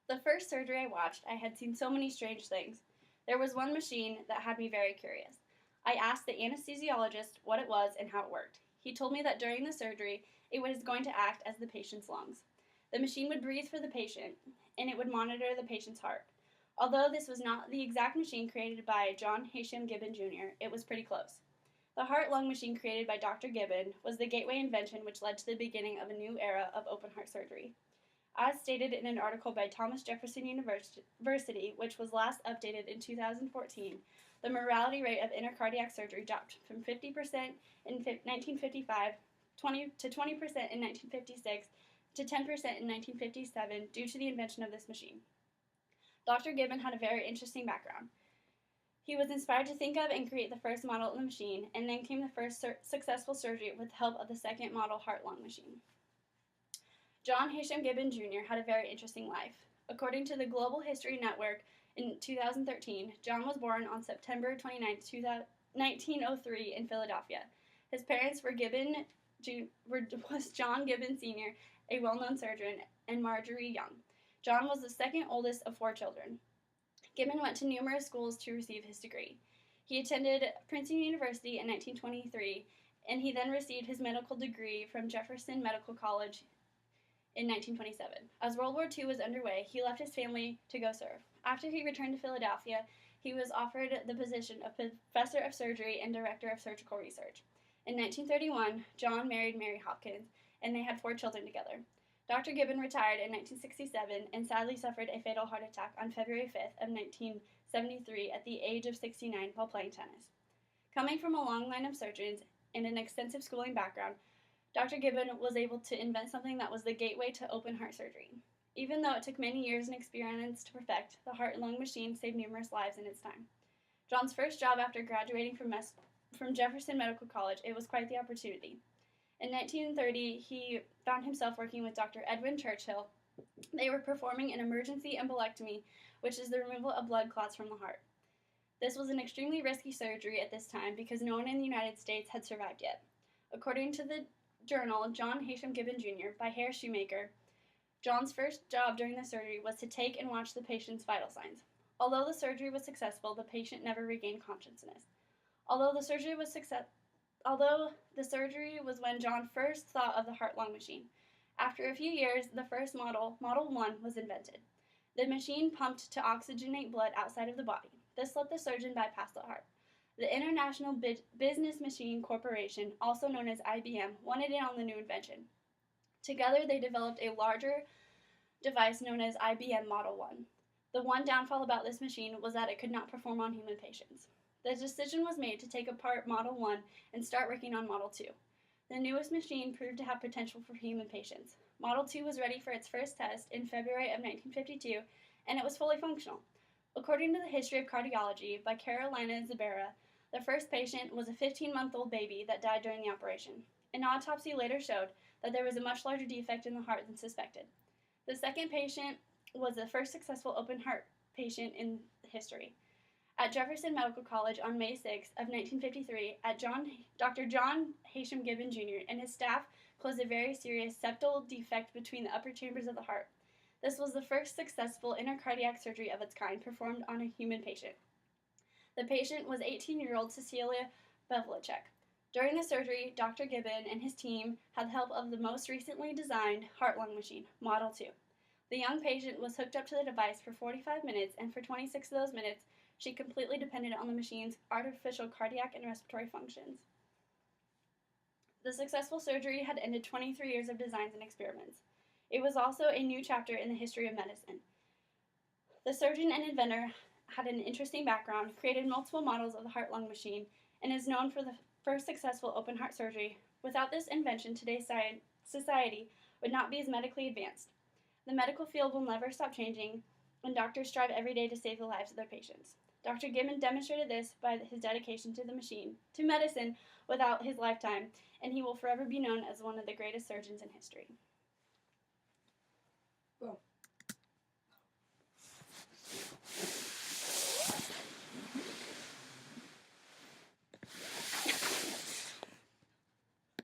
The first surgery I watched, I had seen so many strange things. There was one machine that had me very curious. I asked the anesthesiologist what it was and how it worked. He told me that during the surgery, it was going to act as the patient's lungs. The machine would breathe for the patient, and it would monitor the patient's heart. Although this was not the exact machine created by John Haysham Gibbon Jr., it was pretty close. The heart-lung machine created by Dr. Gibbon was the gateway invention which led to the beginning of a new era of open heart surgery. As stated in an article by Thomas Jefferson University, which was last updated in 2014, the mortality rate of intracardiac surgery dropped from 50% in 1955 to 20% in 1956 to 10% in 1957 due to the invention of this machine. Dr. Gibbon had a very interesting background. He was inspired to think of and create the first model of the machine, and then came the first successful surgery with the help of the second model heart-lung machine. John Haysham Gibbon Jr. had a very interesting life. According to the Global History Network in 2013, John was born on September 29, 1903 in Philadelphia. His parents were John Gibbon Sr., a well-known surgeon, and Marjorie Young. John was the second oldest of 4 children. Gibbon went to numerous schools to receive his degree. He attended Princeton University in 1923, and he then received his medical degree from Jefferson Medical College in 1927. As World War II was underway, he left his family to go serve. After he returned to Philadelphia, he was offered the position of professor of surgery and director of surgical research. In 1931, John married Mary Hopkins, and they had 4 children together. Dr. Gibbon retired in 1967 and sadly suffered a fatal heart attack on February 5th of 1973 at the age of 69 while playing tennis. Coming from a long line of surgeons and an extensive schooling background, Dr. Gibbon was able to invent something that was the gateway to open heart surgery. Even though it took many years and experience to perfect, the heart-lung machine saved numerous lives in its time. John's first job after graduating from Jefferson Medical College, it was quite the opportunity. In 1930, he found himself working with Dr. Edwin Churchill. They were performing an emergency embolectomy, which is the removal of blood clots from the heart. This was an extremely risky surgery at this time because no one in the United States had survived yet. According to the journal John Haysham Gibbon Jr. by Harris Shoemaker, John's first job during the surgery was to take and watch the patient's vital signs. Although the surgery was successful, the patient never regained consciousness. Although the surgery was when John first thought of the heart-lung machine. After a few years, the first Model 1, was invented. The machine pumped to oxygenate blood outside of the body. This let the surgeon bypass the heart. The International Business Machine Corporation, also known as IBM, wanted in on the new invention. Together, they developed a larger device known as IBM Model 1. The one downfall about this machine was that it could not perform on human patients. The decision was made to take apart Model 1 and start working on Model 2. The newest machine proved to have potential for human patients. Model 2 was ready for its first test in February of 1952, and it was fully functional. According to the History of Cardiology by Carolina Zabera, the first patient was a 15-month-old baby that died during the operation. An autopsy later showed that there was a much larger defect in the heart than suspected. The second patient was the first successful open heart patient in history. At Jefferson Medical College on May 6 of 1953, Dr. John Haysham Gibbon Jr. and his staff closed a very serious septal defect between the upper chambers of the heart. This was the first successful intracardiac surgery of its kind performed on a human patient. The patient was 18-year-old Cecilia Bevlicek. During the surgery, Dr. Gibbon and his team had the help of the most recently designed heart-lung machine, Model 2. The young patient was hooked up to the device for 45 minutes, and for 26 of those minutes, she completely depended on the machine's artificial cardiac and respiratory functions. The successful surgery had ended 23 years of designs and experiments. It was also a new chapter in the history of medicine. The surgeon and inventor had an interesting background, created multiple models of the heart-lung machine, and is known for the first successful open heart surgery. Without this invention, today's society would not be as medically advanced. The medical field will never stop changing, and doctors strive every day to save the lives of their patients. Dr. Gibbon demonstrated this by his dedication to medicine without his lifetime, and he will forever be known as one of the greatest surgeons in history.